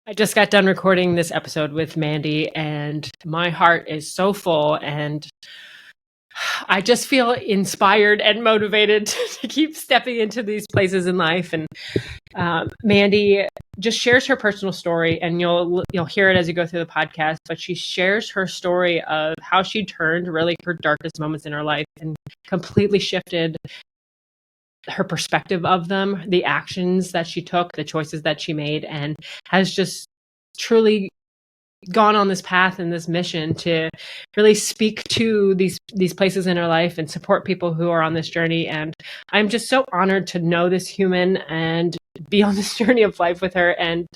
I just got done recording this episode with Mandy, and my heart is so full, and I just feel inspired and motivated to keep stepping into these places in life. And Mandy just shares her personal story, and you'll hear it as you go through the podcast. But she shares her story of how she turned really her darkest moments in her life and completely shifted her perspective of them, the actions that she took, the choices that she made, and has just truly gone on this path and this mission to really speak to these places in her life and support people who are on this journey. And I'm just so honored to know this human and be on this journey of life with her. And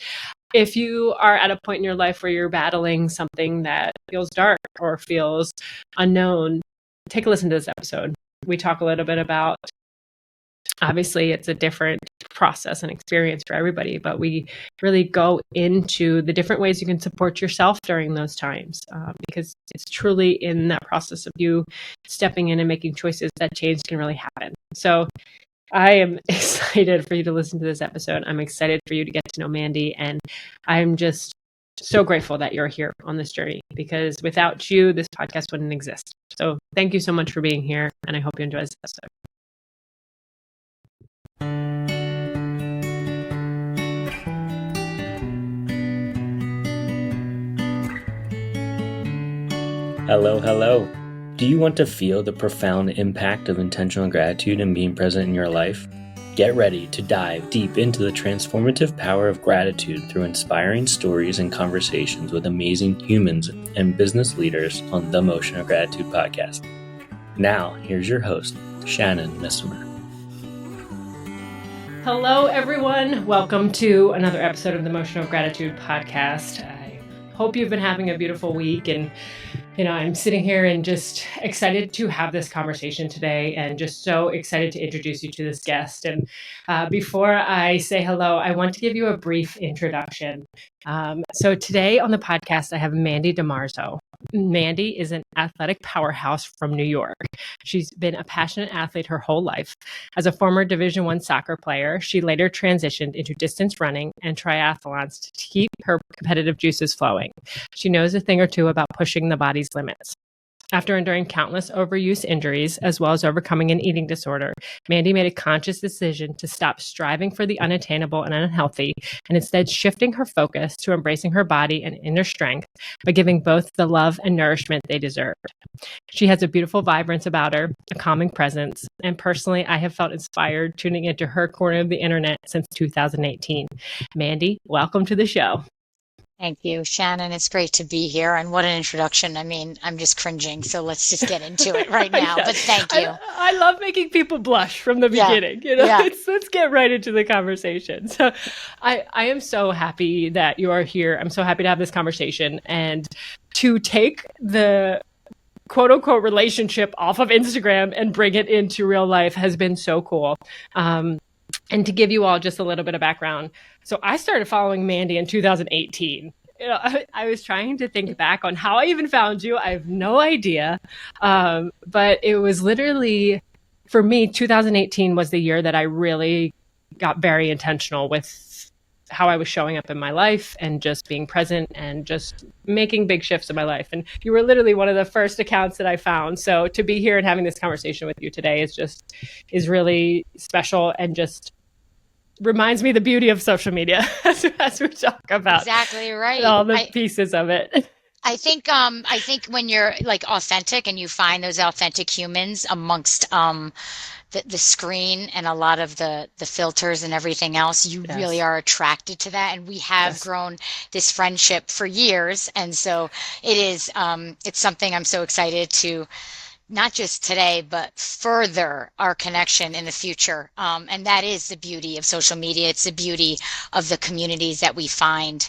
if you are at a point in your life where you're battling something that feels dark or feels unknown, take a listen to this episode. We talk a little bit about, obviously, it's a different process and experience for everybody, but we really go into the different ways you can support yourself during those times, because it's truly in that process of you stepping in and making choices that change can really happen. So I am excited for you to listen to this episode. I'm excited for you to get to know Mandy, and I'm just so grateful that you're here on this journey, because without you, this podcast wouldn't exist. So thank you so much for being here, and I hope you enjoy this episode. Hello. Do you want to feel the profound impact of intentional gratitude and being present in your life? Get ready to dive deep into the transformative power of gratitude through inspiring stories and conversations with amazing humans and business leaders on the Motion of Gratitude podcast. Now, here's your host, Shannon Missimer. Hello, everyone. Welcome to another episode of the Motion of Gratitude podcast. I hope you've been having a beautiful week, and I'm sitting here and just excited to have this conversation today, and just so excited to introduce you to this guest. And before I say hello, I want to give you a brief introduction. So today on the podcast, I have Mandy DiMarzo. Mandy is an athletic powerhouse from New York. She's been a passionate athlete her whole life. As a former Division I soccer player, she later transitioned into distance running and triathlons to keep her competitive juices flowing. She knows a thing or two about pushing the body's limits. After enduring countless overuse injuries, as well as overcoming an eating disorder, Mandy made a conscious decision to stop striving for the unattainable and unhealthy, and instead shifting her focus to embracing her body and inner strength by giving both the love and nourishment they deserved. She has a beautiful vibrance about her, a calming presence, and personally, I have felt inspired tuning into her corner of the internet since 2018. Mandy, welcome to the show. Thank you, Shannon. It's great to be here. And what an introduction. I mean, I'm just cringing. So let's just get into it right now. But thank you. I love making people blush from the beginning. Let's get right into the conversation. So I am so happy that you are here. I'm so happy to have this conversation, and to take the quote unquote relationship off of Instagram and bring it into real life has been so cool. And to give you all just a little bit of background, so I started following Mandy in 2018. I was trying to think back on how I even found you. I have no idea. But it was literally, for me, 2018 was the year that I really got very intentional with how I was showing up in my life and just being present and just making big shifts in my life. And you were literally one of the first accounts that I found. So to be here and having this conversation with you today is really special, and just reminds me the beauty of social media as we talk about exactly right, all the pieces of it. I think when you're like authentic and you find those authentic humans amongst the screen and a lot of the filters and everything else, you really are attracted to that. And we have grown this friendship for years. And so it is, it's something I'm so excited to not just today, but further our connection in the future. And that is the beauty of social media. It's the beauty of the communities that we find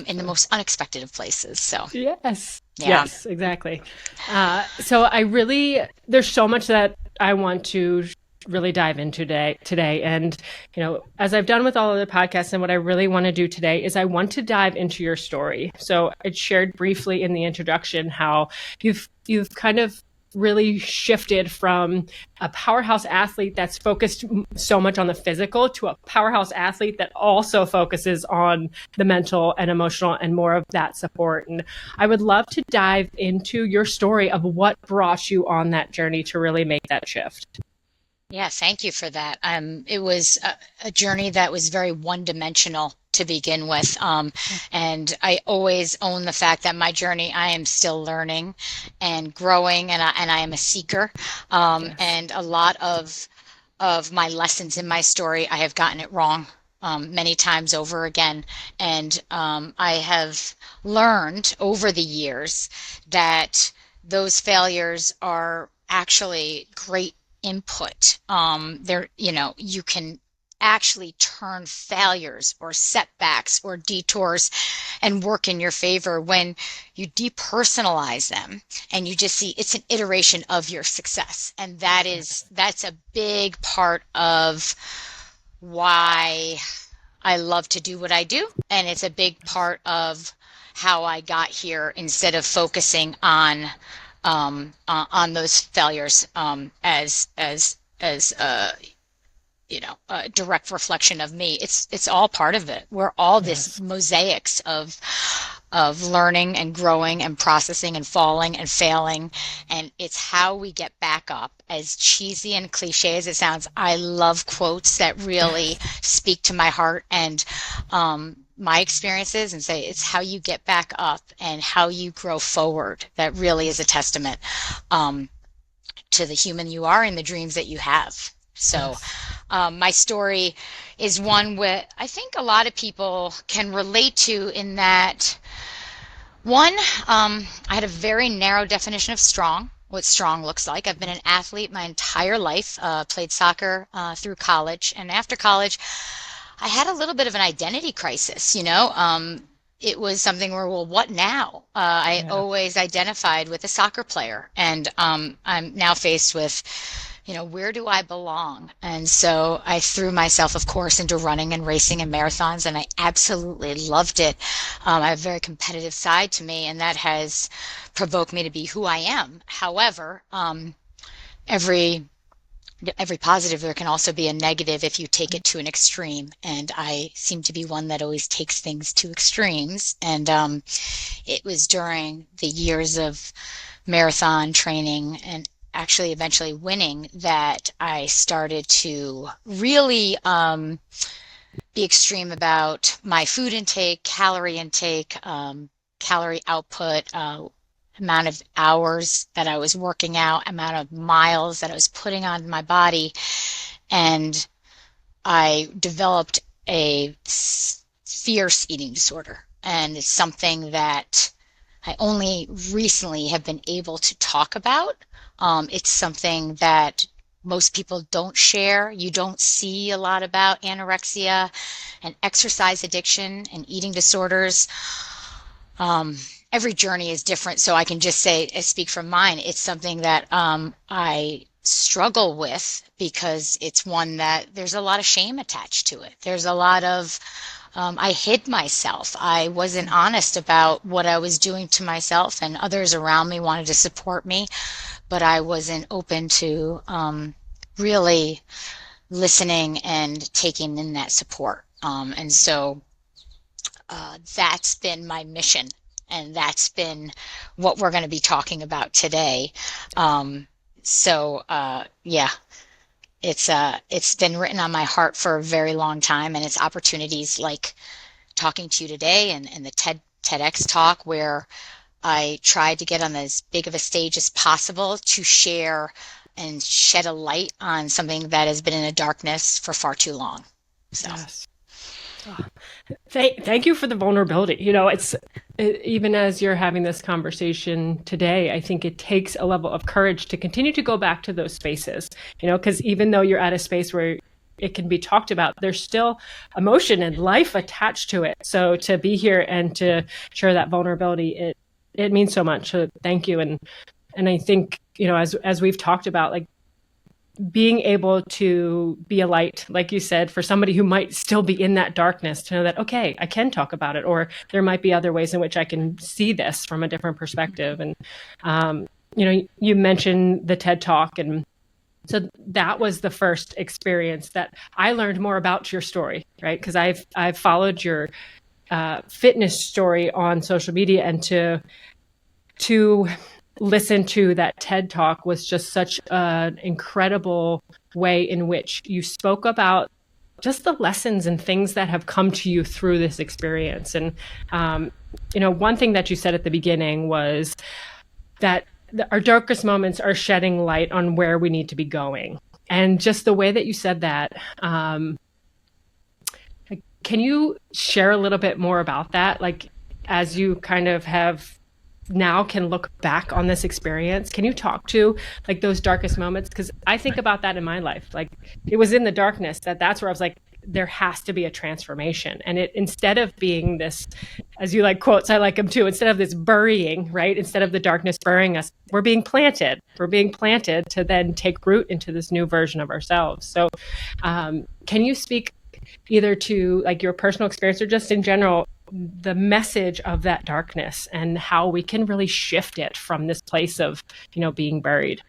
in the most unexpected of places. So yes, exactly. So there's so much that I want to really dive into today. And, as I've done with all of the podcasts, and what I really want to do today is I want to dive into your story. So I shared briefly in the introduction how you've kind of really shifted from a powerhouse athlete that's focused so much on the physical to a powerhouse athlete that also focuses on the mental and emotional and more of that support. And I would love to dive into your story of what brought you on that journey to really make that shift. Yeah, thank you for that. It was a journey that was very one-dimensional to begin with. And I always own the fact that my journey, I am still learning and growing, and I am a seeker. Yes. And a lot of my lessons in my story, I have gotten it wrong many times over again. And I have learned over the years that those failures are actually great input. You can actually turn failures or setbacks or detours and work in your favor when you depersonalize them and you just see it's an iteration of your success. And that's a big part of why I love to do what I do. And it's a big part of how I got here instead of focusing on those failures as a direct reflection of me. It's all part of it. We're all this mosaics of learning and growing and processing and falling and failing, and it's how we get back up. As cheesy and cliche as it sounds, I love quotes that really speak to my heart and my experiences, and say it's how you get back up and how you grow forward that really is a testament to the human you are and the dreams that you have. So my story is one where I think a lot of people can relate to, in that one, I had a very narrow definition of strong, what strong looks like. I've been an athlete my entire life, played soccer through college, and after college I had a little bit of an identity crisis, It was something where, well, what now? I always identified with a soccer player, and I'm now faced with, where do I belong? And so I threw myself, of course, into running and racing and marathons, and I absolutely loved it. I have a very competitive side to me, and that has provoked me to be who I am. However, every positive, there can also be a negative if you take it to an extreme. And I seem to be one that always takes things to extremes. And it was during the years of marathon training and actually eventually winning that I started to really be extreme about my food intake, calorie intake, calorie output, amount of hours that I was working out, amount of miles that I was putting on my body. And I developed a fierce eating disorder. And it's something that I only recently have been able to talk about. It's something that most people don't share. You don't see a lot about anorexia and exercise addiction and eating disorders. Every journey is different, so I can just speak from mine. It's something that I struggle with because it's one that there's a lot of shame attached to it. There's a lot of, I hid myself. I wasn't honest about what I was doing to myself, and others around me wanted to support me, but I wasn't open to really listening and taking in that support. And so that's been my mission. And that's been what we're going to be talking about today. It's been written on my heart for a very long time, and it's opportunities like talking to you today and the TEDx talk, where I tried to get on as big of a stage as possible to share and shed a light on something that has been in the darkness for far too long. So. Yes. Thank you for the vulnerability. Even as you're having this conversation today, I think it takes a level of courage to continue to go back to those spaces, because even though you're at a space where it can be talked about, there's still emotion and life attached to it. So to be here and to share that vulnerability, it means so much. So thank you. And I think, as we've talked about, like, being able to be a light, like you said, for somebody who might still be in that darkness, to know that, okay, I can talk about it, or there might be other ways in which I can see this from a different perspective. And you mentioned the TED Talk, and so that was the first experience that I learned more about your story, right? Because I've followed your fitness story on social media, and to listen to that TED Talk was just such an incredible way in which you spoke about just the lessons and things that have come to you through this experience. And, one thing that you said at the beginning was that our darkest moments are shedding light on where we need to be going. And just the way that you said that, can you share a little bit more about that? Like, as you kind of have now can look back on this experience, can you talk to like those darkest moments? Because I think about that in my life. Like, it was in the darkness that's where I was like, there has to be a transformation. And it, instead of being this, as you like quotes, I like them too, instead of this burying, right? Instead of the darkness burying us, we're being planted to then take root into this new version of ourselves. So can you speak either to like your personal experience or just in general, the message of that darkness and how we can really shift it from this place of, being buried?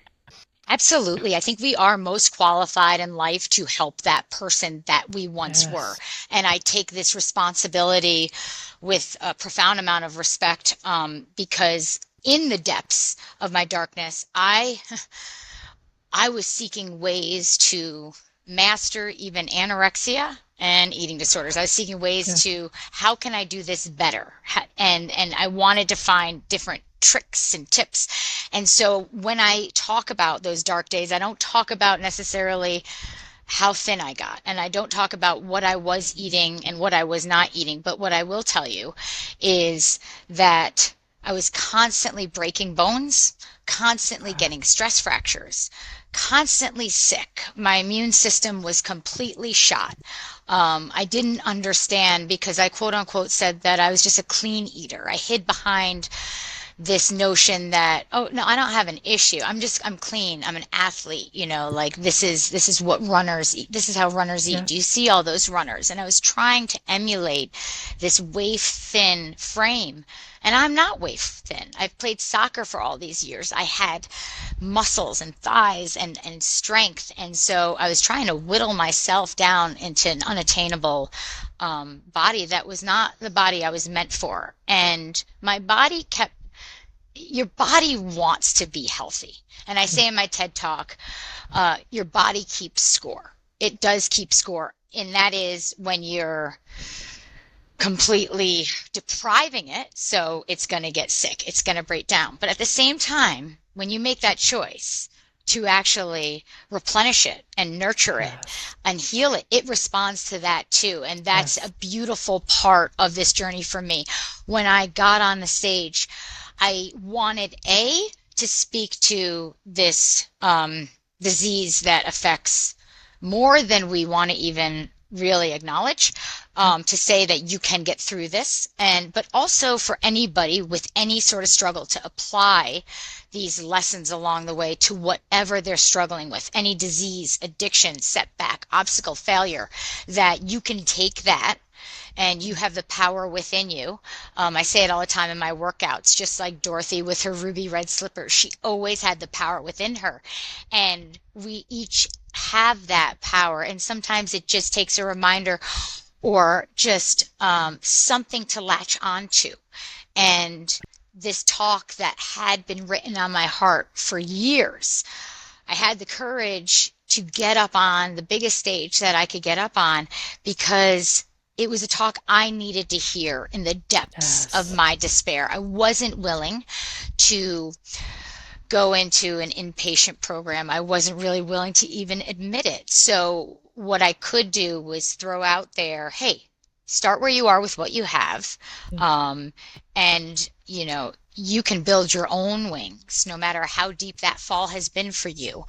Absolutely. I think we are most qualified in life to help that person that we once were. And I take this responsibility with a profound amount of respect, because in the depths of my darkness, I was seeking ways to master even anorexia and eating disorders. I was seeking ways to, how can I do this better? And I wanted to find different tricks and tips. And so when I talk about those dark days, I don't talk about necessarily how thin I got, and I don't talk about what I was eating and what I was not eating. But what I will tell you is that I was constantly breaking bones, constantly getting stress fractures, constantly sick. My immune system was completely shot. I didn't understand because I quote unquote said that I was just a clean eater. I hid behind this notion that, oh no, I don't have an issue. I'm clean. I'm an athlete, like this is what runners eat. This is how runners eat. Do you see all those runners? And I was trying to emulate this waif thin frame. And I'm not waif thin. I've played soccer for all these years. I had muscles and thighs and strength. And so I was trying to whittle myself down into an unattainable body that was not the body I was meant for. And my body your body wants to be healthy. And I say in my TED Talk, your body keeps score. It does keep score. And that is when you're completely depriving it, so it's going to get sick. It's going to break down. But at the same time, when you make that choice to actually replenish it and nurture it and heal it, it responds to that too. And that's a beautiful part of this journey for me. When I got on the stage, I wanted to speak to this disease that affects more than we want to even really acknowledge, to say that you can get through this, but also for anybody with any sort of struggle to apply these lessons along the way to whatever they're struggling with, any disease, addiction, setback, obstacle, failure, that you can take that and you have the power within you. I say it all the time in my workouts, just like Dorothy with her ruby red slippers. She always had the power within her. And we each have that power. And sometimes it just takes a reminder or just something to latch onto. And this talk that had been written on my heart for years, I had the courage to get up on the biggest stage that I could get up on because it was a talk I needed to hear in the depths of my despair. I wasn't willing to go into an inpatient program. I wasn't really willing to even admit it. So what I could do was throw out there, hey, start where you are with what you have. And, you can build your own wings, no matter how deep that fall has been for you.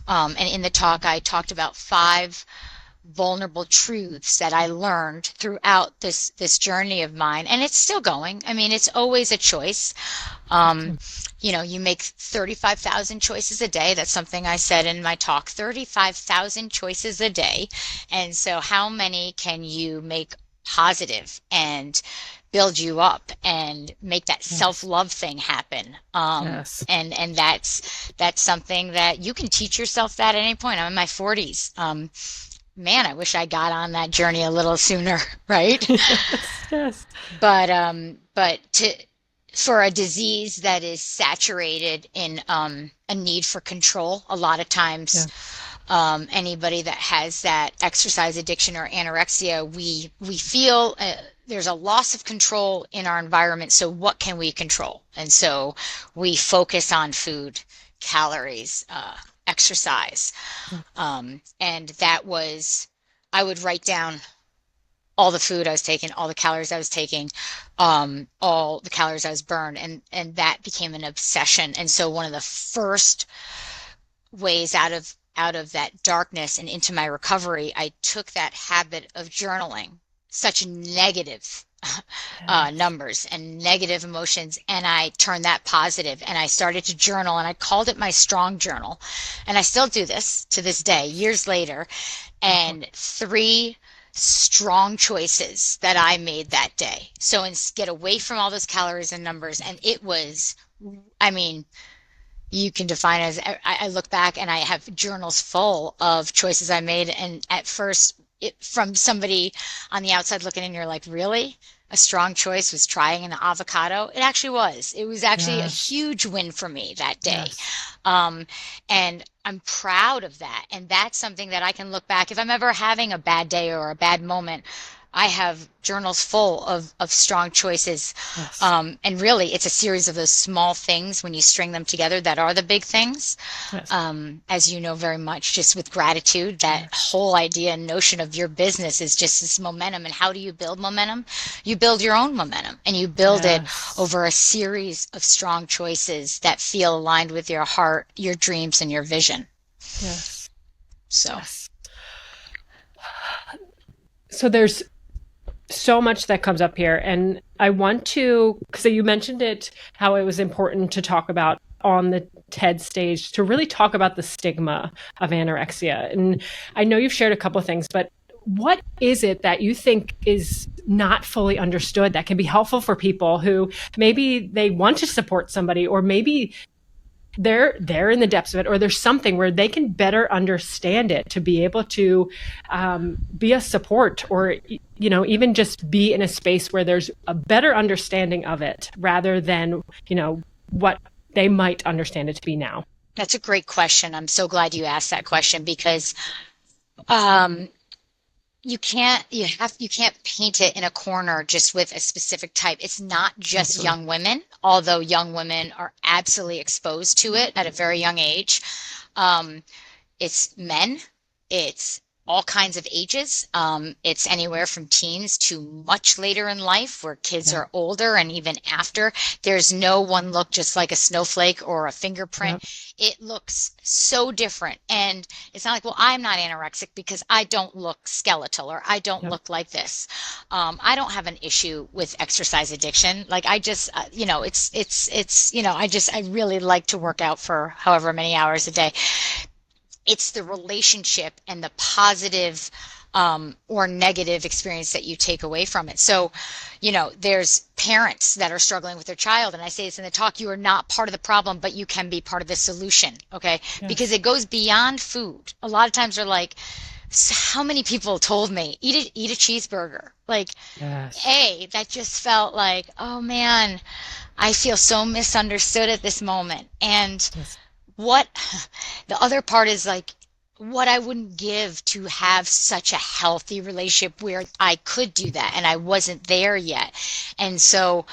And in the talk, I talked about 5 vulnerable truths that I learned throughout this journey of mine, and it's still going. I mean, it's always a choice. You make 35,000 choices a day. That's something I said in my talk, 35,000 choices a day. And so how many can you make positive and build you up and make that self-love thing happen. And that's something that you can teach yourself that at any point. I'm in my 40s. Man, I wish I got on that journey a little sooner, right? Yes. But for a disease that is saturated in a need for control, a lot of times anybody that has that exercise addiction or anorexia, we feel there's a loss of control in our environment. So what can we control? And so we focus on food, calories, exercise. And that was, I would write down all the food I was taking, all the calories I was taking, all the calories I was burned. And that became an obsession. And so one of the first ways out of that darkness and into my recovery, I took that habit of journaling such negative numbers and negative emotions, and I turned that positive, and I started to journal, and I called it my strong journal. And I still do this to this day, years later. And 3 strong choices that I made that day. So get away from all those calories and numbers. And it was, I mean, you can define it as, I look back and I have journals full of choices I made. And at first, from somebody on the outside looking in, you're like, really? A strong choice was trying an avocado? It actually was. It was actually a huge win for me that day. And I'm proud of that. And that's something that I can look back. If I'm ever having a bad day or a bad moment, I have journals full of strong choices. And really, it's a series of those small things when you string them together that are the big things. As you know very much, just with gratitude, that whole idea and notion of your business is just this momentum. And how do you build momentum? You build your own momentum, and you build it over a series of strong choices that feel aligned with your heart, your dreams, and your vision. So there's so much that comes up here, and I want to, because you mentioned it, how it was important to talk about on the TED stage, to really talk about the stigma of anorexia. And I know you've shared a couple of things, but what is it that you think is not fully understood that can be helpful for people who maybe they want to support somebody, or maybe they're in the depths of it, or there's something where they can better understand it to be able to be a support, or even just be in a space where there's a better understanding of it rather than what they might understand it to be now? That's a great question. I'm so glad you asked that question, because you can't paint it in a corner just with a specific type. It's not just young women, although young women are absolutely exposed to it at a very young age. It's men. It's all kinds of ages. It's anywhere from teens to much later in life, where kids are older, and even after. There's no one look just like a snowflake or a fingerprint. It looks so different. And it's not like, well, I'm not anorexic because I don't look skeletal, or I don't look like this. I don't have an issue with exercise addiction. Like, I just, I really like to work out for however many hours a day. It's the relationship and the positive or negative experience that you take away from it. So, there's parents that are struggling with their child. And I say this in the talk, you are not part of the problem, but you can be part of the solution. Okay. Because it goes beyond food. A lot of times they're like, how many people told me, eat a cheeseburger? Like, that just felt like, oh man, I feel so misunderstood at this moment. And what the other part is, like, what I wouldn't give to have such a healthy relationship where I could do that, and I wasn't there yet. And so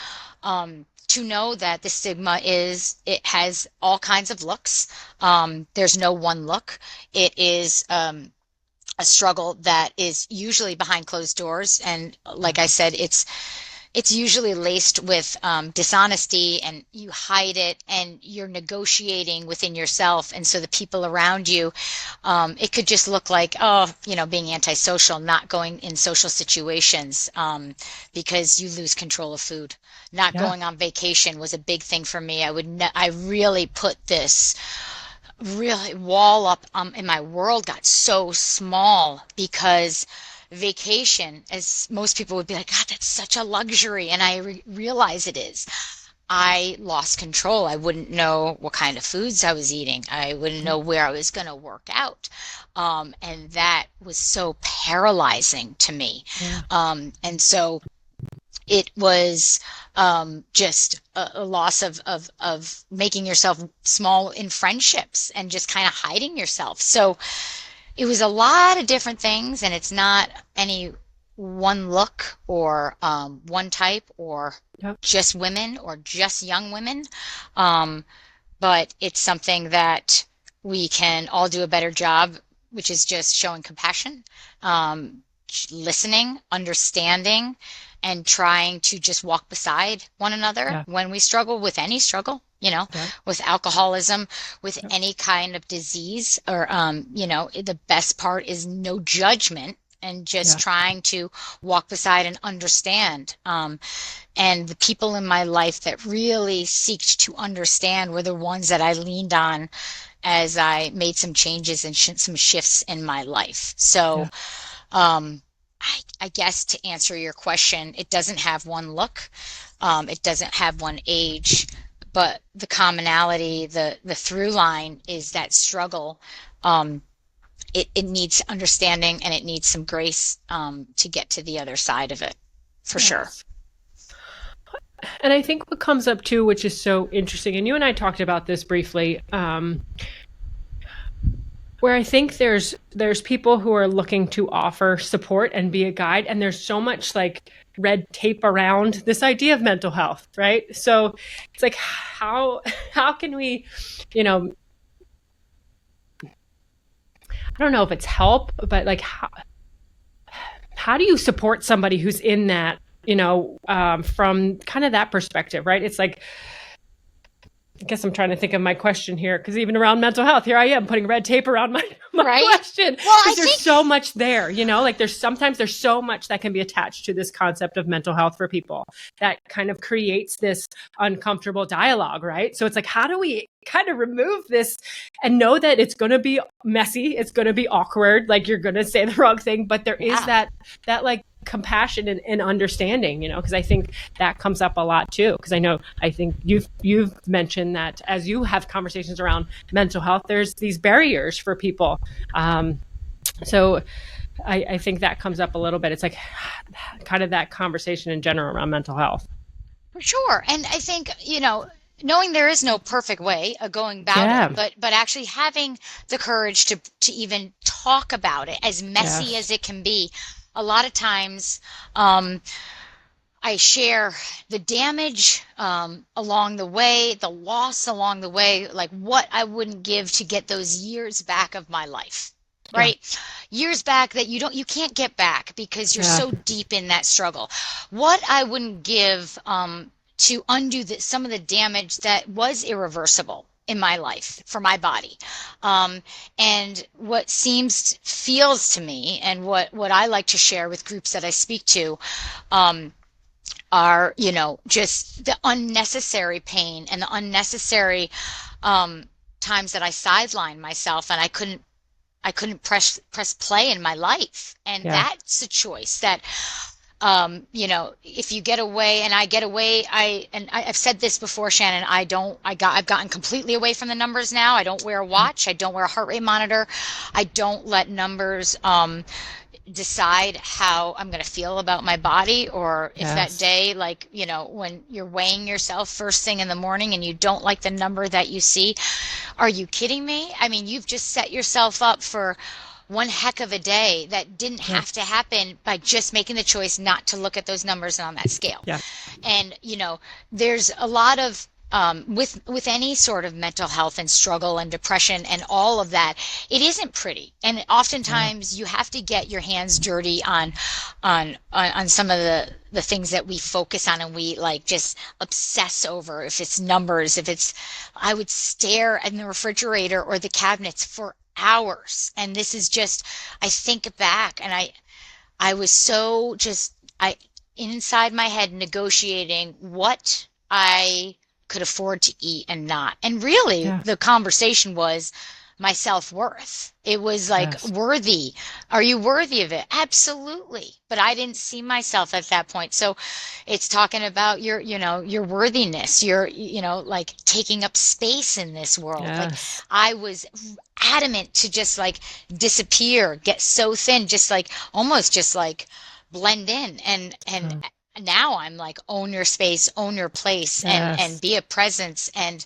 to know that the stigma it has all kinds of looks. There's no one look. It is a struggle that is usually behind closed doors, and like I said, it's usually laced with dishonesty, and you hide it, and you're negotiating within yourself. And so the people around you, it could just look like, being antisocial, not going in social situations because you lose control of food. Not going on vacation was a big thing for me. I really put this wall up, and my world got so small because vacation, as most people would be like, God, that's such a luxury. And I realize it is. I lost control. I wouldn't know what kind of foods I was eating. I wouldn't know where I was going to work out. And that was so paralyzing to me. And so it was just a loss of making yourself small in friendships and just kind of hiding yourself. So it was a lot of different things, and it's not any one look or one type or just women or just young women. But it's something that we can all do a better job, which is just showing compassion, listening, understanding, and trying to just walk beside one another when we struggle with any struggle, with alcoholism, with any kind of disease, or, the best part is no judgment and just trying to walk beside and understand. And the people in my life that really seeked to understand were the ones that I leaned on as I made some changes and some shifts in my life. So, I guess to answer your question, it doesn't have one look. It doesn't have one age, but the commonality, the through line is that struggle. It needs understanding and it needs some grace to get to the other side of it, for sure. And I think what comes up too, which is so interesting, and you and I talked about this briefly, where I think there's people who are looking to offer support and be a guide, and there's so much like red tape around this idea of mental health, right? So it's like, how can we, I don't know if it's help, but like how do you support somebody who's in that, from kind of that perspective, right? It's like, I guess I'm trying to think of my question here, because even around mental health, here I am putting red tape around my question. Well, because there's so much there, like there's so much that can be attached to this concept of mental health for people that kind of creates this uncomfortable dialogue, right? So it's like, how do we kind of remove this and know that it's going to be messy, it's going to be awkward, like you're going to say the wrong thing, but there is that like compassion and understanding, because I think that comes up a lot too. Because I think you've mentioned that as you have conversations around mental health, there's these barriers for people. So I think that comes up a little bit. It's like kind of that conversation in general around mental health. For sure. And I think, knowing there is no perfect way of going about it, but actually having the courage to even talk about it, as messy as it can be. A lot of times I share the damage along the way, the loss along the way, like what I wouldn't give to get those years back of my life, right? Years back that you can't get back because you're so deep in that struggle. What I wouldn't give to undo some of the damage that was irreversible in my life for my body. And what feels to me, and what I like to share with groups that I speak to, are, just the unnecessary pain and the unnecessary times that I sidelined myself and I couldn't press play in my life. And that's a choice that, if you get away, and I get away, I've said this before, Shannon, I've gotten completely away from the numbers now. I don't wear a watch. I don't wear a heart rate monitor. I don't let numbers, decide how I'm going to feel about my body, or if that day, like, when you're weighing yourself first thing in the morning and you don't like the number that you see, are you kidding me? I mean, you've just set yourself up for one heck of a day that didn't have to happen by just making the choice not to look at those numbers on that scale. And, there's a lot of, with any sort of mental health and struggle and depression and all of that, it isn't pretty. And oftentimes you have to get your hands dirty on some of the things that we focus on and we like just obsess over. If it's numbers, I would stare in the refrigerator or the cabinets for hours. And this is just, I think back and I was so inside my head negotiating what I could afford to eat and not. And really the conversation was, my self-worth. It was like, Yes. worthy. Are you worthy of it? Absolutely. But I didn't see myself at that point. So it's talking about your worthiness, like taking up space in this world. Like Yes. I was adamant to just like disappear, get so thin, just like almost just like blend in. And now I'm like, own your space, own your place, and Yes. be a presence. And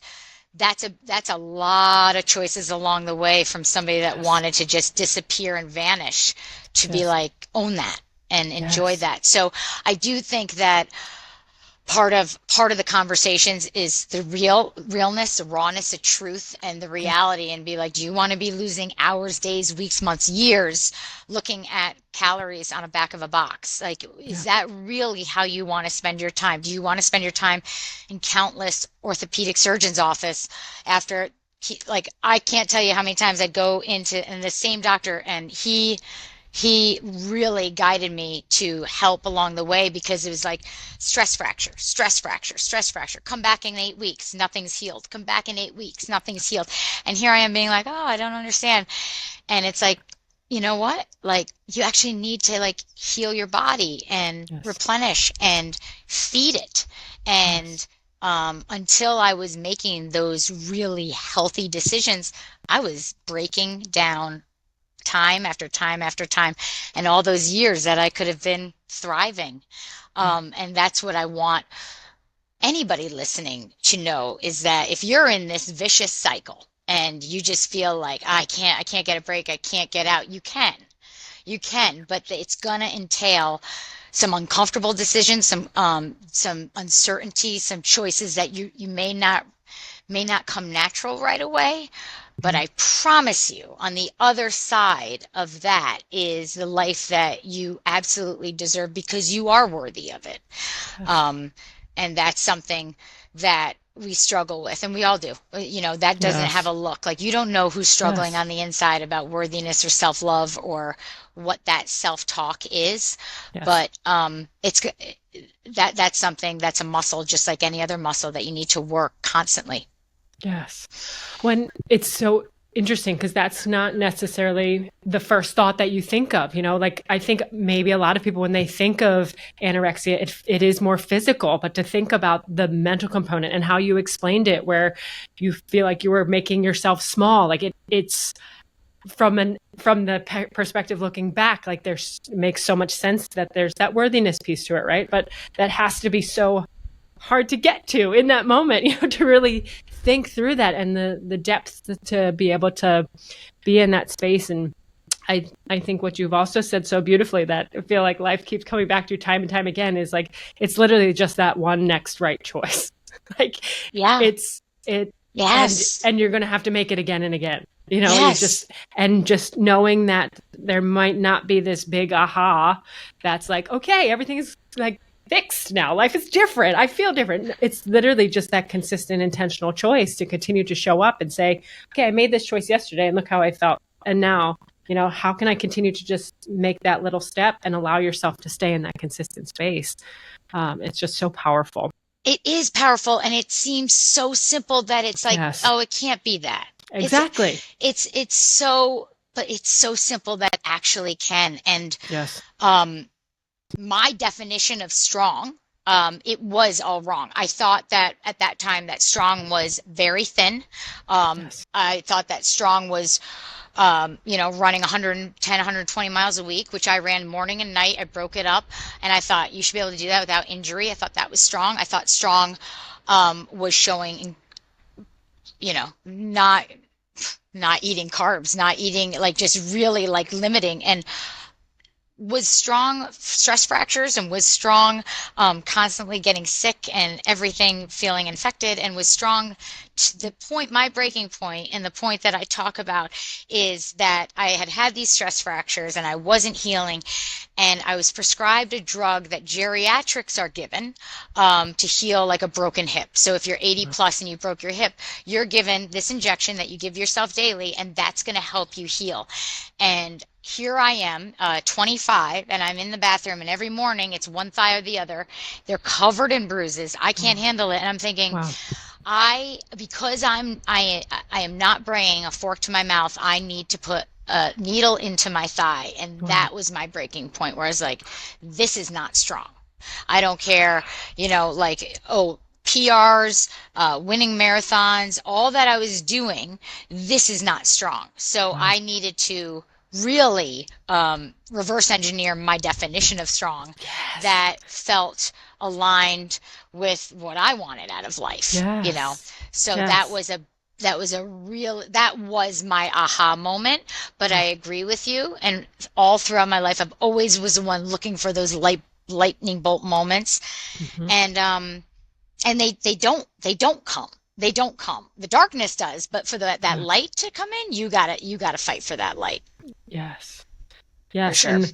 that's a lot of choices along the way, from somebody that wanted to just disappear and vanish to be like, own that and enjoy that. So I do think that part of the conversations is the realness, the rawness, the truth, and the reality, and be like, do you want to be losing hours, days, weeks, months, years looking at calories on the back of a box? Like, is that really how you want to spend your time? Do you want to spend your time in countless orthopedic surgeon's office after I can't tell you how many times I'd go into, and the same doctor, and he really guided me to help along the way, because it was like stress fracture, stress fracture, stress fracture. Come back in 8 weeks, nothing's healed. Come back in 8 weeks, nothing's healed. And here I am being like, oh, I don't understand. And it's like, you know what? Like, you actually need to like heal your body and replenish and feed it. And until I was making those really healthy decisions, I was breaking down time after time after time, and all those years that I could have been thriving. And that's what I want anybody listening to know, is that if you're in this vicious cycle and you just feel like, I can't get a break, I can't get out, you can, but it's going to entail some uncomfortable decisions, some uncertainty, some choices that you may not come natural right away. But I promise you, on the other side of that is the life that you absolutely deserve, because you are worthy of it. And that's something that we struggle with, and we all do. That doesn't have a look. Like, you don't know who's struggling on the inside about worthiness or self-love or what that self-talk is. But that's something that's a muscle, just like any other muscle, that you need to work constantly. Yes. When it's so interesting, because that's not necessarily the first thought that you think of, like, I think maybe a lot of people, when they think of anorexia, it is more physical, but to think about the mental component and how you explained it, where you feel like you were making yourself small, like it's from the perspective looking back, like it makes so much sense that there's that worthiness piece to it, right? But that has to be so hard to get to in that moment, to really think through that, and the depth to be able to be in that space. And I think what you've also said so beautifully, that I feel like life keeps coming back to time and time again, is like, it's literally just that one next right choice. Like, Yes. And you're going to have to make it again and again, just knowing that there might not be this big aha that's like, okay, everything is like fixed now. Life is different. I feel different. It's literally just that consistent, intentional choice to continue to show up and say, okay, I made this choice yesterday and look how I felt. And now, how can I continue to just make that little step and allow yourself to stay in that consistent space? It's just so powerful. It is powerful. And it seems so simple that it's like, oh, it can't be that. Exactly. But it's so simple that it actually can. And, my definition of strong, it was all wrong. I thought that at that time that strong was very thin. I thought that strong was, running 110, 120 miles a week, which I ran morning and night. I broke it up, and I thought you should be able to do that without injury. I thought that was strong. I thought strong was showing, not eating carbs, not eating, like, just really like limiting, and was strong stress fractures, and was strong constantly getting sick and everything feeling infected, and was strong to the point, my breaking point, and the point that I talk about is that I had these stress fractures and I wasn't healing, and I was prescribed a drug that geriatrics are given to heal like a broken hip. So if you're 80 plus and you broke your hip, you're given this injection that you give yourself daily, and that's going to help you heal. And here I am, 25, and I'm in the bathroom, and every morning it's one thigh or the other. They're covered in bruises. I can't handle it. And I'm thinking, because I am not bringing a fork to my mouth, I need to put a needle into my thigh. And that was my breaking point, where I was like, this is not strong. I don't care, like, PRs, winning marathons, all that I was doing, this is not strong. So I needed to really reverse engineer my definition of strong that felt aligned with what I wanted out of life. So that was my aha moment. But I agree with you, and all throughout my life I've always was the one looking for those lightning bolt moments. And they don't come. The darkness does, but for that light to come in, you gotta fight for that light. Yes. For sure. And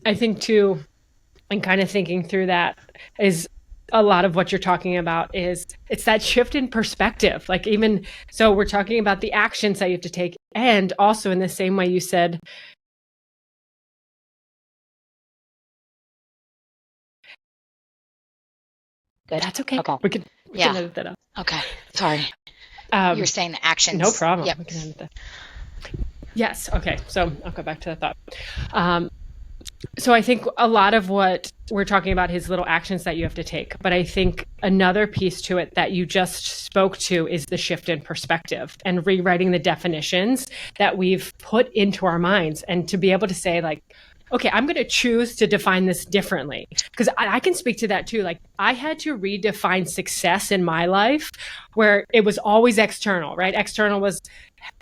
I think too, and kind of thinking through that, is a lot of what you're talking about is it's that shift in perspective. Like, even so, we're talking about the actions that you have to take, and also in the same way you said, good. That's okay. We can edit that up. Okay. Sorry. You were saying the actions. No problem. Yep. We can edit that. Yes. Okay. So I'll go back to that thought. So I think a lot of what we're talking about is little actions that you have to take. But I think another piece to it that you just spoke to is the shift in perspective and rewriting the definitions that we've put into our minds, and to be able to say, like, okay, I'm going to choose to define this differently. Because I can speak to that too. Like, I had to redefine success in my life, where it was always external, right? External was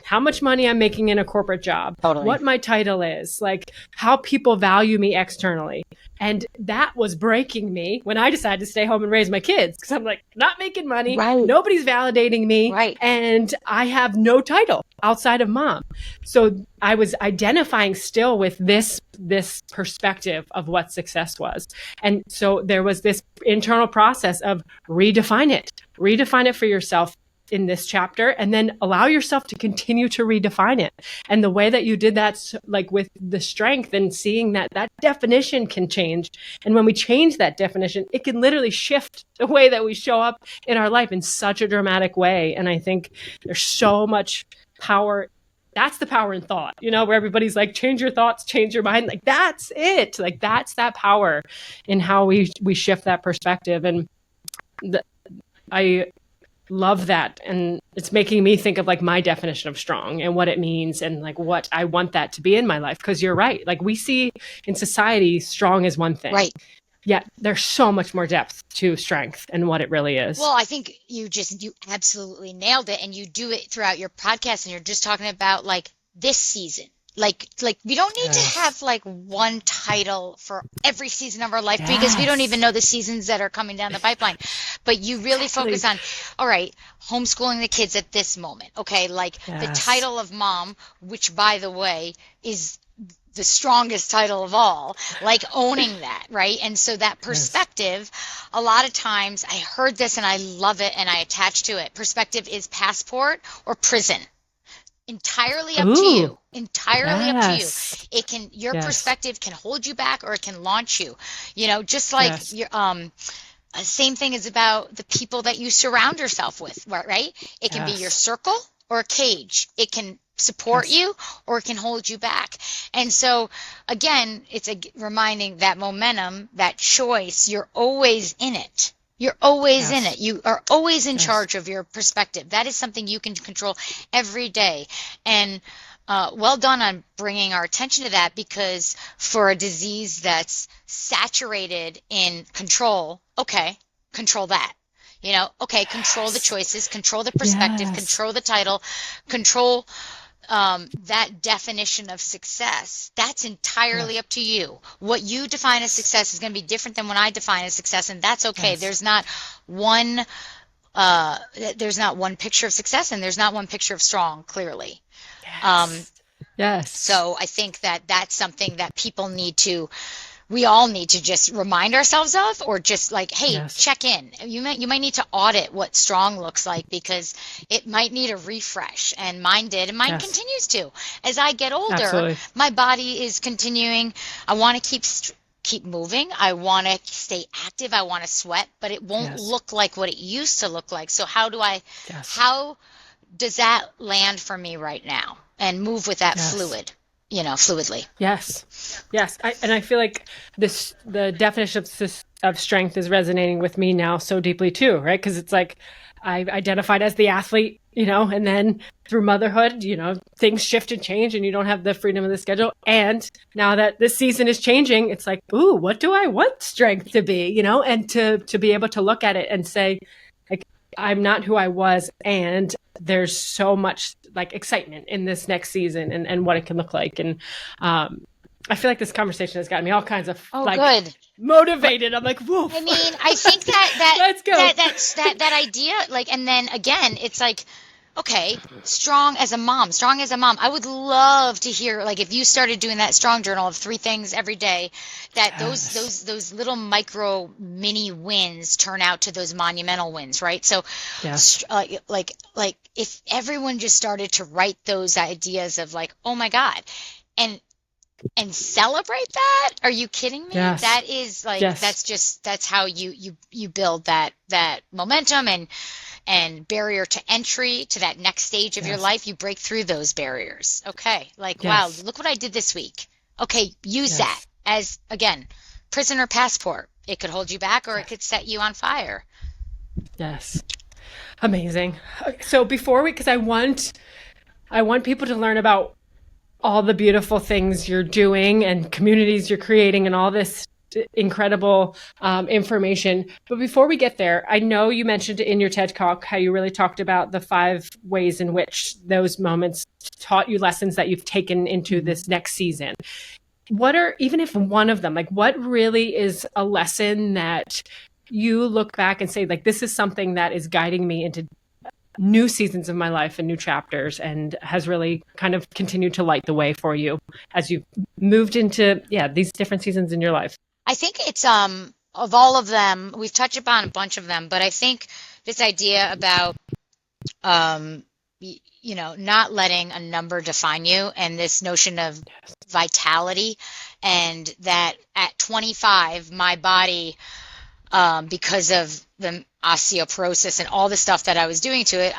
how much money I'm making in a corporate job, what my title is, like how people value me externally. And that was breaking me when I decided to stay home and raise my kids, because I'm like, not making money, nobody's validating me, and I have no title outside of mom. So I was identifying still with this perspective of what success was. And so there was this internal process of redefine it for yourself in this chapter, and then allow yourself to continue to redefine it. And the way that you did that, like with the strength and seeing that definition can change. And when we change that definition, it can literally shift the way that we show up in our life in such a dramatic way. And I think there's so much power. That's the power in thought, where everybody's like, change your thoughts, change your mind. Like, that's it. Like, that's that power in how we shift that perspective. And I love that. And it's making me think of like my definition of strong and what it means, and like what I want that to be in my life. Because you're right. Like, we see in society, strong is one thing. Right. Yet there's so much more depth to strength and what it really is. Well, I think you absolutely nailed it. And you do it throughout your podcast, and you're just talking about like this season. Like we don't need to have like one title for every season of our life, because we don't even know the seasons that are coming down the pipeline. But you really focus on, all right, homeschooling the kids at this moment. Okay, like the title of mom, which by the way is the strongest title of all, like owning that, right? And so that perspective, a lot of times I heard this and I love it and I attach to it. Perspective is passport or prison. Entirely up to you. Entirely up to you. It can, your perspective can hold you back or it can launch you. Just like your same thing is about the people that you surround yourself with, right? It can be your circle or a cage. It can support you or it can hold you back. And so again, it's reminding that momentum, that choice, you're always in it. You're always in it. You are always in charge of your perspective. That is something you can control every day. And well done on bringing our attention to that, because for a disease that's saturated in control, control that. Control the choices, control the perspective, control the title, control that definition of success. That's entirely up to you. What you define as success is going to be different than what I define as success, and that's okay. There's not one picture of success, and there's not one picture of strong, clearly. So I think that that's something that we all need to just remind ourselves of, or just like, hey, check in. You might need to audit what strong looks like, because it might need a refresh, and mine did, and mine continues to. As I get older, my body is continuing. I want to keep keep moving. I want to stay active. I want to sweat, but it won't look like what it used to look like. So how does that land for me right now, and move with that fluidly? Yes. I feel like the definition of strength is resonating with me now so deeply too, right? Because it's like I identified as the athlete, and then through motherhood, things shift and change, and you don't have the freedom of the schedule. And now that this season is changing, it's like, ooh, what do I want strength to be, and to be able to look at it and say, like, I'm not who I was, and there's so much like excitement in this next season and what it can look like. And I feel like this conversation has gotten me all kinds of good. Motivated. I'm like, whoa. I mean, I think that let's go. that idea, like, and then again, it's like, okay, strong as a mom. I would love to hear, like, if you started doing that strong journal of 3 things every day, that those little micro mini wins turn out to those monumental wins, right? So, like if everyone just started to write those ideas of like, oh my God, and celebrate that. Are you kidding me? Yes. That is like, that's how you build that momentum and barrier to entry to that next stage of your life. You break through those barriers. Okay. Like, wow, look what I did this week. Okay. Use that as, again, prisoner passport. It could hold you back, or it could set you on fire. Yes. Amazing. So because I want people to learn about all the beautiful things you're doing and communities you're creating and all this incredible information. But before we get there, I know you mentioned in your TED Talk how you really talked about the 5 ways in which those moments taught you lessons that you've taken into this next season. What are, even if one of them, like, what really is a lesson that you look back and say, like, this is something that is guiding me into new seasons of my life and new chapters, and has really kind of continued to light the way for you as you've moved into these different seasons in your life? I think it's of all of them, we've touched upon a bunch of them, but I think this idea about not letting a number define you, and this notion of vitality, and that at 25 my body, because of the osteoporosis and all the stuff that I was doing to it,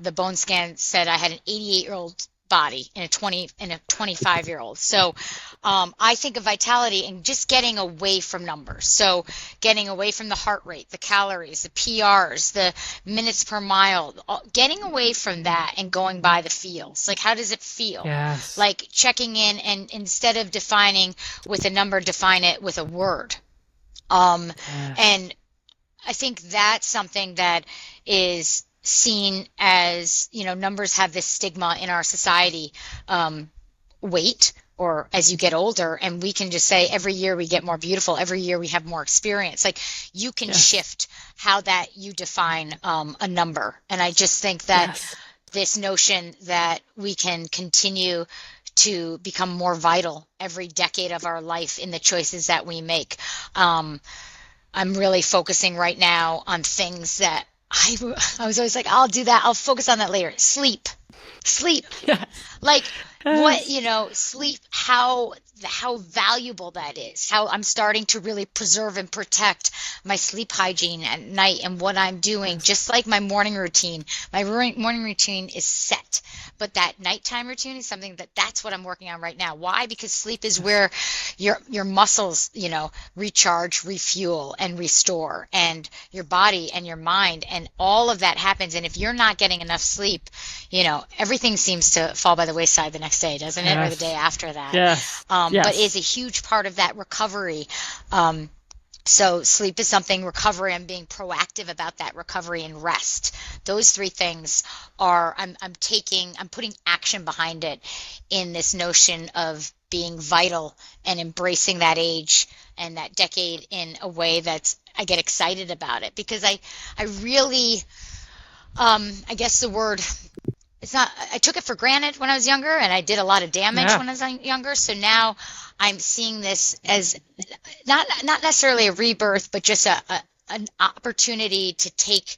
the bone scan said I had an 88-year-old body in a 25-year-old. So I think of vitality and just getting away from numbers. So getting away from the heart rate, the calories, the PRs, the minutes per mile, getting away from that and going by the feels. Like, how does it feel? Yes. Like checking in, and instead of defining with a number, define it with a word. And I think that's something that is seen as, numbers have this stigma in our society, weight, or as you get older, and we can just say every year we get more beautiful, every year we have more experience. Like, you can shift how that you define a number. And I just think that this notion that we can continue to become more vital every decade of our life in the choices that we make. I'm really focusing right now on things that I was always like, I'll do that. I'll focus on that later. Sleep. Yes. Like, what, sleep, how valuable that is, how I'm starting to really preserve and protect my sleep hygiene at night, and what I'm doing, just like my morning routine. My morning routine is set, but that nighttime routine is something that's what I'm working on right now. Why? Because sleep is where your muscles, recharge, refuel, and restore, and your body and your mind, and all of that happens. And if you're not getting enough sleep, everything seems to fall by the wayside the next day, doesn't it? Or the day after that. Yes. But is a huge part of that recovery. So sleep is something, recovery, I'm being proactive about that recovery, and rest. Those 3 things are, I'm putting action behind it in this notion of being vital and embracing that age and that decade in a way that's, I get excited about it, because I really, I guess the word, I took it for granted when I was younger, and I did a lot of damage when I was younger. So now I'm seeing this as not necessarily a rebirth, but just an opportunity to take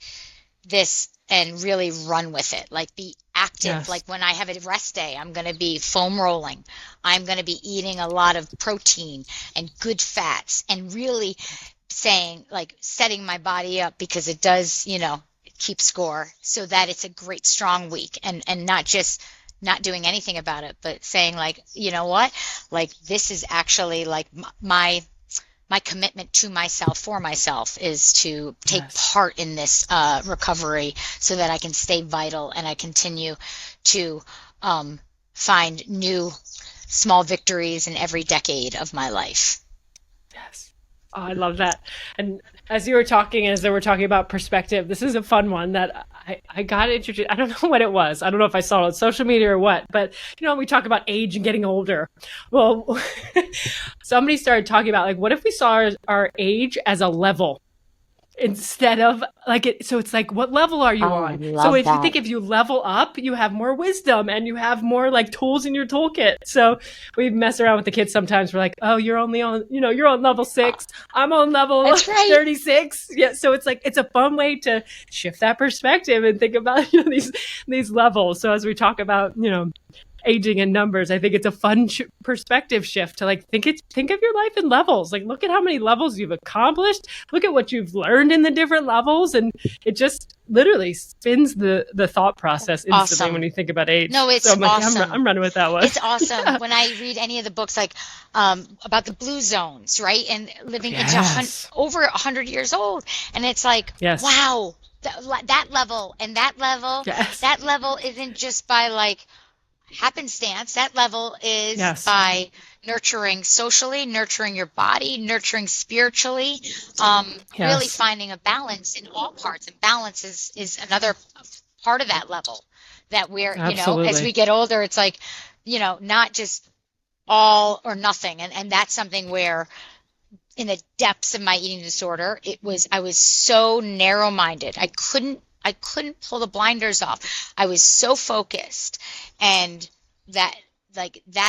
this and really run with it. Like, be active. Yes. Like when I have a rest day, I'm going to be foam rolling. I'm going to be eating a lot of protein and good fats, and really saying, like, setting my body up, because it does, keep score, so that it's a great strong week, and not just not doing anything about it, but saying, like, you know what, like, this is actually like my commitment to myself, for myself, is to take part in this recovery, so that I can stay vital and I continue to find new small victories in every decade of my life. Yes. Oh, I love that. And as you were talking, as they were talking about perspective, this is a fun one that I got introduced. I don't know what it was. I don't know if I saw it on social media or what, but we talk about age and getting older. Well, somebody started talking about, like, what if we saw our age as a level instead of like it? So it's like, what level are you on? So if you think if you level up, you have more wisdom and you have more, like, tools in your toolkit. So we mess around with the kids sometimes. We're like, oh, you're only on, you're on level 6. I'm on level 36. Yeah. So it's like, it's a fun way to shift that perspective and think about, these levels. So as we talk about, aging in numbers, I think it's a fun perspective shift to, like, think of your life in levels. Like, look at how many levels you've accomplished. Look at what you've learned in the different levels, and it just literally spins the thought process instantly when you think about age. No, it's so awesome. I'm running with that one. It's awesome. Yeah. When I read any of the books, like about the blue zones, right, and living into over 100 years old, and it's like, wow, that level and that level, that level isn't just by, like, happenstance. That level is by nurturing socially, nurturing your body, nurturing spiritually, really finding a balance in all parts. And balance is another part of that level that we're, as we get older, it's like, not just all or nothing. And that's something where, in the depths of my eating disorder, I was so narrow-minded. I couldn't pull the blinders off. I was so focused, and that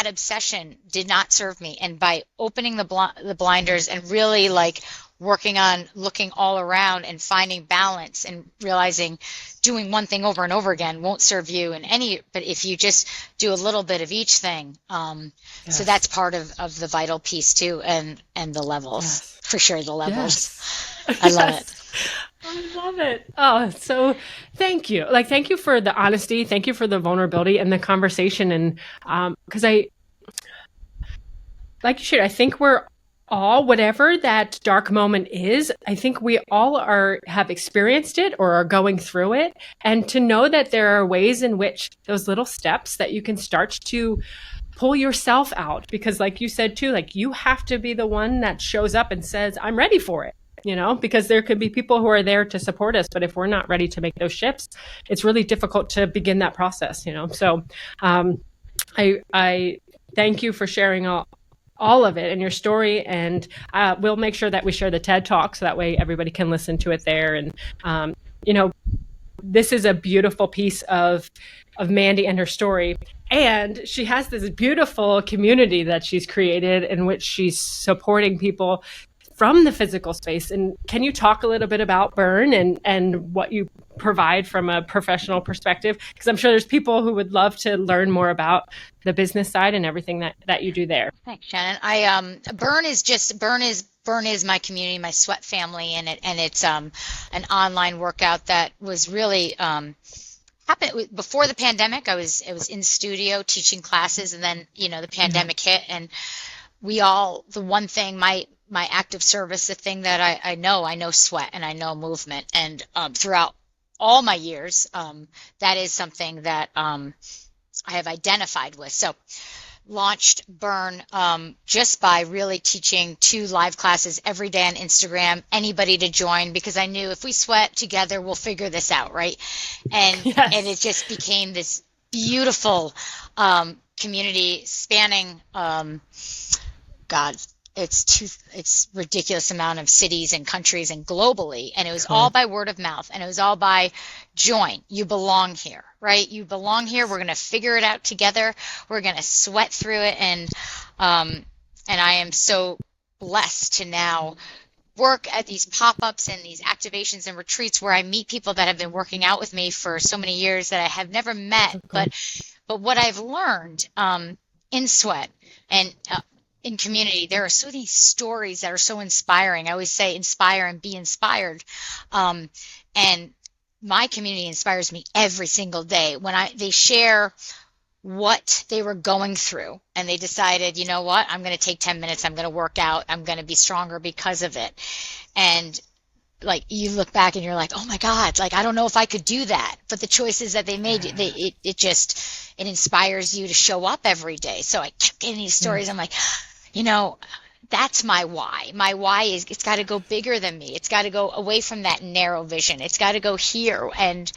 obsession did not serve me. And by opening the blinders and really, like, working on looking all around and finding balance and realizing doing one thing over and over again won't serve you in any, but if you just do a little bit of each thing. So that's part of the vital piece too. And the levels, for sure. The levels. I love it. I love it. Oh, so thank you. Like, thank you for the honesty. Thank you for the vulnerability and the conversation. And, cause like you shared, I think we're all, whatever that dark moment is, I think we all have experienced it or are going through it. And to know that there are ways in which those little steps that you can start to pull yourself out, because like you said too, like, you have to be the one that shows up and says, I'm ready for it. Because there could be people who are there to support us, but if we're not ready to make those shifts, it's really difficult to begin that process, So I thank you for sharing all of it and your story, and we'll make sure that we share the TED Talk so that way everybody can listen to it there. And, this is a beautiful piece of Mandy and her story. And she has this beautiful community that she's created in which she's supporting people from the physical space. And can you talk a little bit about Burn and what you provide from a professional perspective? Because I'm sure there's people who would love to learn more about the business side and everything that you do there. Thanks, Shannon. Burn is my community, my sweat family, and it's an online workout that was really happened before the pandemic. I was in studio teaching classes, and then the pandemic hit, and the one thing, my active service, the thing that I know sweat and I know movement, and throughout all my years, that is something that I have identified with. So launched Burn just by really teaching 2 live classes every day on Instagram, anybody to join, because I knew if we sweat together, we'll figure this out, right? And and it just became this beautiful community spanning it's ridiculous amount of cities and countries and globally, and it was all by word of mouth, and it was all by join. You belong here, right? You belong here. We're going to figure it out together. We're going to sweat through it, and I am so blessed to now work at these pop-ups and these activations and retreats where I meet people that have been working out with me for so many years that I have never met. But what I've learned in Sweat and in community, there are so many stories that are so inspiring. I always say inspire and be inspired. And my community inspires me every single day when they share what they were going through and they decided, you know what, I'm going to take 10 minutes, I'm going to work out, I'm going to be stronger because of it. And like you look back and you're like, oh my God, like I don't know if I could do that. But the choices that they made, it inspires you to show up every day. So I kept getting these stories. I'm like, you know, that's my why. My why is it's got to go bigger than me. It's got to go away from that narrow vision. It's got to go here. And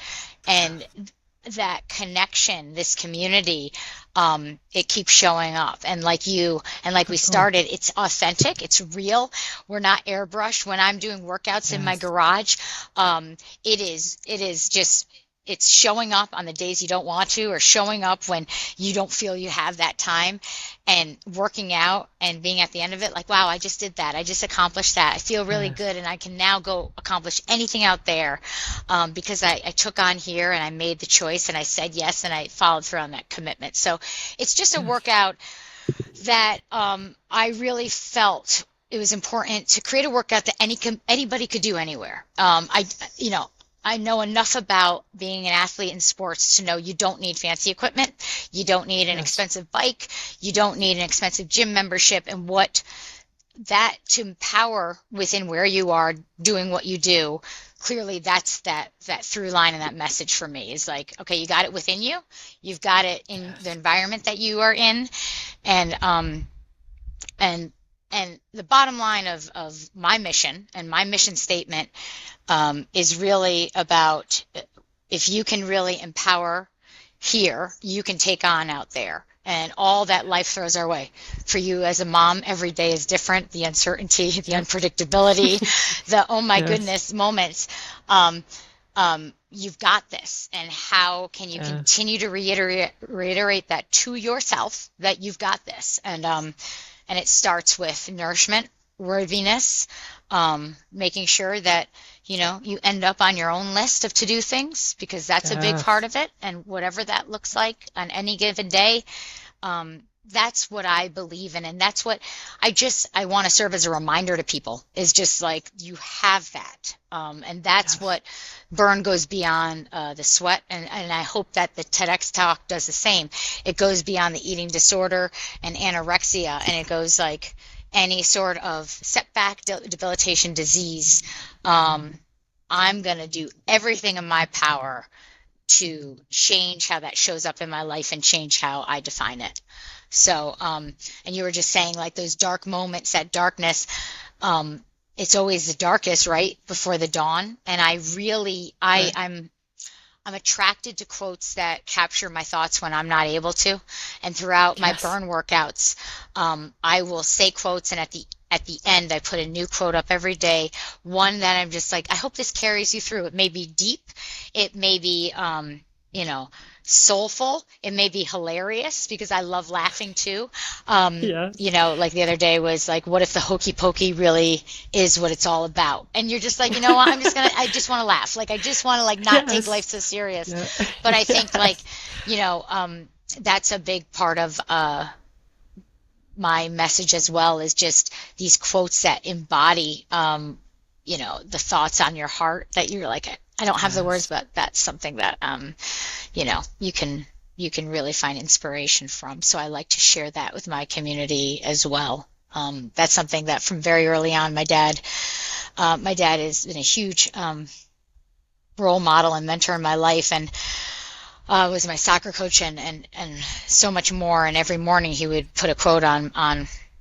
that connection, this community, it keeps showing up. And like we started, it's authentic, it's real. We're not airbrushed. When I'm doing workouts in my garage, it is just, it's showing up on the days you don't want to, or showing up when you don't feel you have that time, and working out and being at the end of it like, wow, I just did that. I just accomplished that. I feel really good, and I can now go accomplish anything out there because I took on here and I made the choice and I said yes and I followed through on that commitment. So it's just a workout that I really felt it was important to create a workout that anybody could do anywhere. I know enough about being an athlete in sports to know you don't need fancy equipment. You don't need an expensive bike. You don't need an expensive gym membership. And what that to empower within where you are doing what you do, clearly that's that through line and that message for me is like, okay, you got it within you. You've got it in the environment that you are in. And the bottom line of my mission and my mission statement is really about if you can really empower here, you can take on out there. And all that life throws our way. For you as a mom, every day is different. The uncertainty, the unpredictability, the oh my goodness moments. You've got this. And how can you continue to reiterate that to yourself that you've got this? And it starts with nourishment, worthiness, making sure that, you end up on your own list of to-do things, because that's a big part of it. And whatever that looks like on any given day, that's what I believe in. And that's what I want to serve as a reminder to people, is just like, you have that. And that's what burn goes beyond the sweat. And I hope that the TEDx talk does the same. It goes beyond the eating disorder and anorexia, and it goes like any sort of setback, debilitation, disease. I'm going to do everything in my power to change how that shows up in my life and change how I define it. So, and you were just saying like those dark moments, that darkness, it's always the darkest right before the dawn. And I'm attracted to quotes that capture my thoughts when I'm not able to. And throughout my burn workouts, I will say quotes, and at the end, I put a new quote up every day. One that I'm just like, I hope this carries you through. It may be deep. It may be, soulful. It may be hilarious, because I love laughing too. Like the other day was like, what if the hokey pokey really is what it's all about? And you're just like, you know what? I just want to laugh. Like, I just want to like not take life so serious. Yeah. But I think that's a big part of, my message as well, is just these quotes that embody, the thoughts on your heart that you're like, I don't have the words, but that's something that, you can really find inspiration from. So I like to share that with my community as well. That's something that from very early on, my dad has been a huge role model and mentor in my life, and was my soccer coach and so much more. And every morning he would put a quote on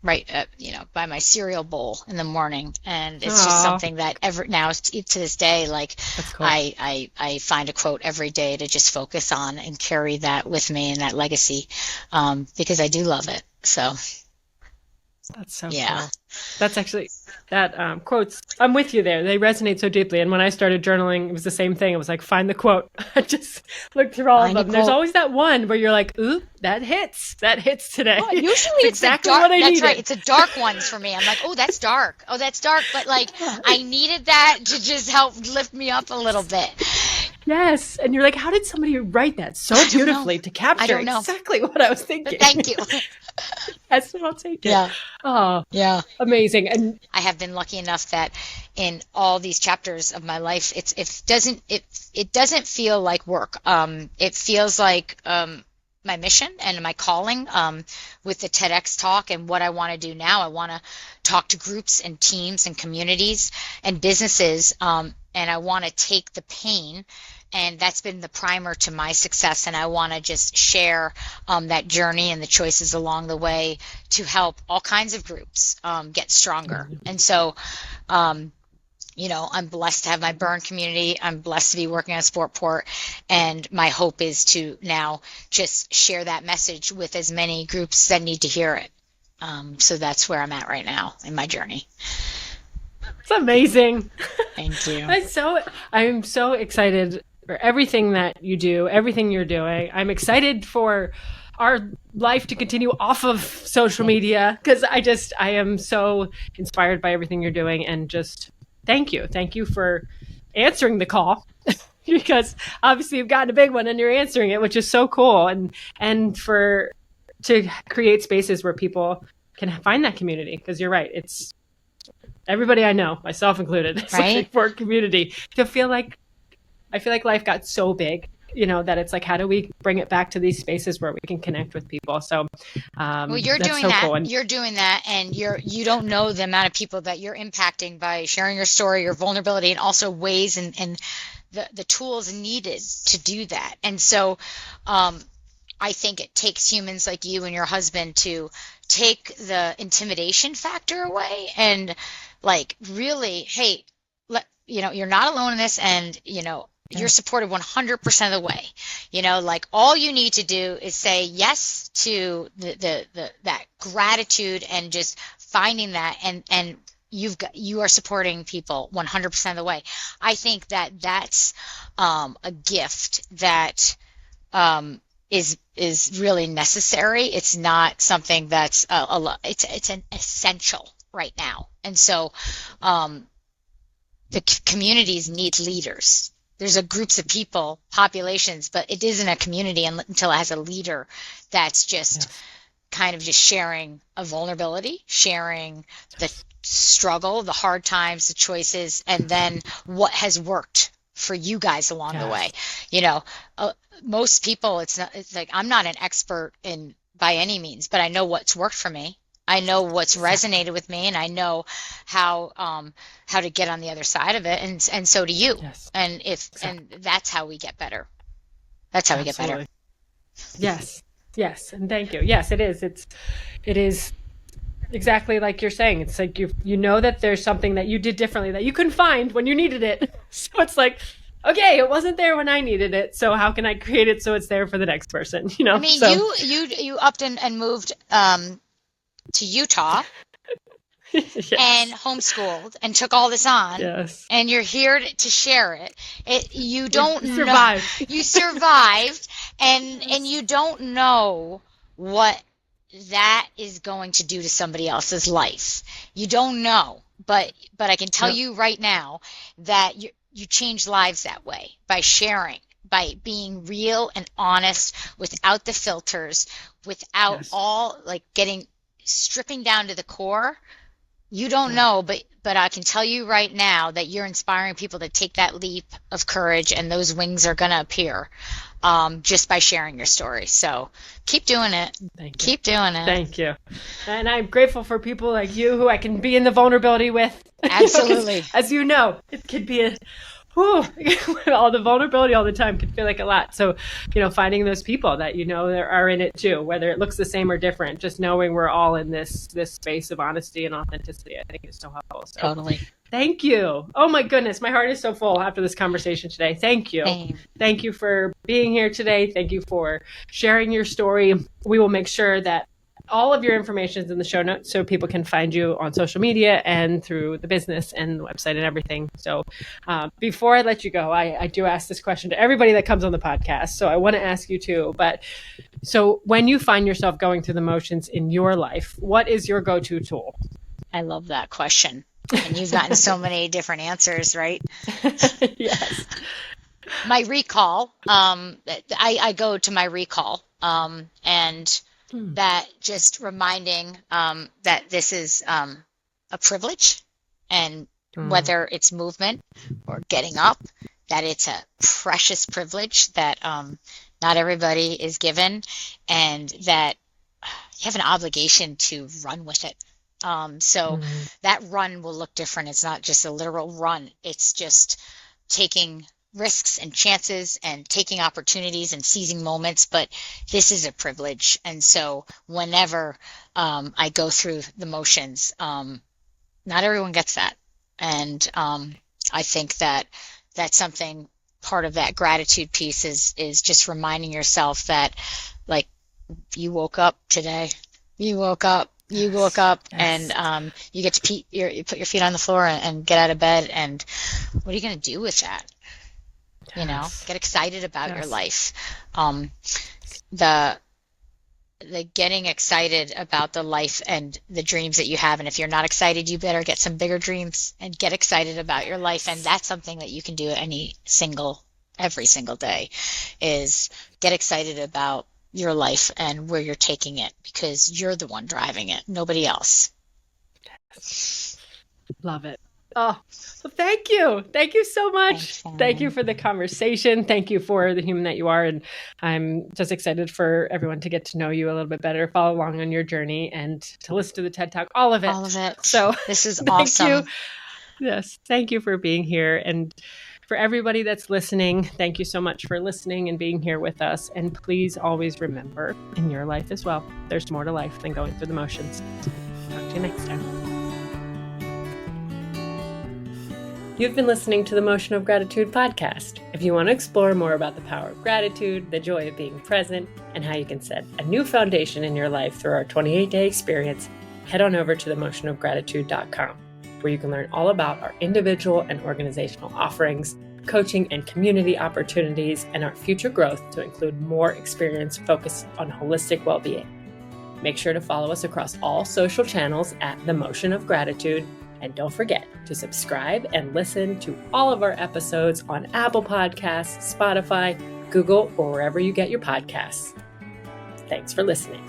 by my cereal bowl in the morning. And it's just something that now to this day, like cool. I find a quote every day to just focus on and carry that with me and that legacy, because I do love it. So that's so cool. That's actually, quotes, I'm with you there. They resonate so deeply. And when I started journaling, it was the same thing. It was like, find the quote. I just looked through all of them. There's always that one where you're like, ooh, that hits today. Well, usually it's exactly what I needed. That's right. It's a dark ones for me. I'm like, oh, that's dark. Oh, that's dark. But like, I needed that to just help lift me up a little bit. Yes. And you're like, how did somebody write that so beautifully to capture exactly what I was thinking? But thank you. That's what I'll take it. Yeah. Oh, yeah. Amazing. And I have been lucky enough that in all these chapters of my life, it doesn't feel like work. It feels like my mission and my calling with the TEDx talk and what I want to do now. I want to talk to groups and teams and communities and businesses, and I want to take the pain, and that's been the primer to my success, and I want to just share that journey and the choices along the way to help all kinds of groups get stronger. And so I'm blessed to have my burn community. I'm blessed to be working on Sportport, and my hope is to now just share that message with as many groups that need to hear it. So that's where I'm at right now in my journey. It's amazing. Thank you. I'm so excited for everything that you do, everything you're doing. I'm excited for our life to continue off of social media, because I am so inspired by everything you're doing, and just thank you. Thank you for answering the call because obviously you've gotten a big one and you're answering it, which is so cool. And to create spaces where people can find that community, because you're right. It's everybody I know, myself included, is looking for a community to feel like, I feel like life got so big, that it's like, how do we bring it back to these spaces where we can connect with people? So, well, you're doing that. Cool. You're doing that, and you don't know the amount of people that you're impacting by sharing your story, your vulnerability, and also ways and the tools needed to do that. And so, I think it takes humans like you and your husband to take the intimidation factor away and like really, hey, you're not alone in this, and you're supported 100% of the way. Like all you need to do is say yes to that gratitude and just finding that, and you are supporting people 100% of the way. I think that that's a gift that is really necessary. It's not something that's it's an essential right now. And so the communities need leaders. There's groups of people, populations, but it isn't a community until it has a leader that's just kind of just sharing a vulnerability, sharing the struggle, the hard times, the choices, and then what has worked for you guys along the way. Most people, it's like, I'm not an expert in by any means, but I know what's worked for me. I know what's resonated with me, and I know how to get on the other side of it, and so do you. Yes. And that's how we get better. That's how we get better. Yes, and thank you. Yes, it is. It is exactly like you're saying. It's like you know that there's something that you did differently that you couldn't find when you needed it. So it's like, okay, it wasn't there when I needed it, so how can I create it so it's there for the next person? I mean, you upped and moved to Utah and homeschooled and took all this on, and you're here to share it. You don't know, you survived, and you don't know what that is going to do to somebody else's life. You don't know, but I can tell you right now that you change lives that way, by sharing, by being real and honest, without the filters, without all like stripping down to the core. You don't know, but I can tell you right now that you're inspiring people to take that leap of courage, and those wings are going to appear just by sharing your story. So keep doing it. Thank you. Keep doing it. Thank you. And I'm grateful for people like you who I can be in the vulnerability with. Absolutely. As you know, it could be all the vulnerability all the time can feel like a lot. So, finding those people that that are in it too, whether it looks the same or different, just knowing we're all in this space of honesty and authenticity, I think is so helpful. So, totally. Thank you. Oh my goodness, my heart is so full after this conversation today. Thank you. Same. Thank you for being here today. Thank you for sharing your story. We will make sure that all of your information is in the show notes so people can find you on social media and through the business and the website and everything. So before I let you go, I do ask this question to everybody that comes on the podcast. So I want to ask you too. But so when you find yourself going through the motions in your life, what is your go-to tool? I love that question. And you've gotten so many different answers, right? Yes. My recall, I go to my recall, and that just reminding that this is a privilege, and whether it's movement or getting up, that it's a precious privilege that not everybody is given, and that you have an obligation to run with it. So that run will look different. It's not just a literal run. It's just taking risks and chances and taking opportunities and seizing moments, but this is a privilege. And so whenever I go through the motions, not everyone gets that. And I think that that's something, part of that gratitude piece is just reminding yourself that, like, you woke up today, you woke up, yes. And you get to you put your feet on the floor and get out of bed. And what are you going to do with that? Yes. You know, get excited about your life. The getting excited about the life and the dreams that you have. And if you're not excited, you better get some bigger dreams and get excited about your life. And that's something that you can do every single day, is get excited about your life and where you're taking it, because you're the one driving it, nobody else. Love it. Oh, well, thank you. Thank you so much. Thank you for the conversation. Thank you for the human that you are. And I'm just excited for everyone to get to know you a little bit better, follow along on your journey, and to listen to the TED Talk, all of it. All of it. So this is awesome. You. Yes. Thank you for being here. And for everybody that's listening, thank you so much for listening and being here with us. And please always remember, in your life as well, there's more to life than going through the motions. Talk to you next time. You've been listening to the Motion of Gratitude podcast. If you want to explore more about the power of gratitude, the joy of being present, and how you can set a new foundation in your life through our 28-day experience, head on over to themotionofgratitude.com, where you can learn all about our individual and organizational offerings, coaching and community opportunities, and our future growth to include more experience focused on holistic well-being. Make sure to follow us across all social channels at The Motion of Gratitude. And don't forget to subscribe and listen to all of our episodes on Apple Podcasts, Spotify, Google, or wherever you get your podcasts. Thanks for listening.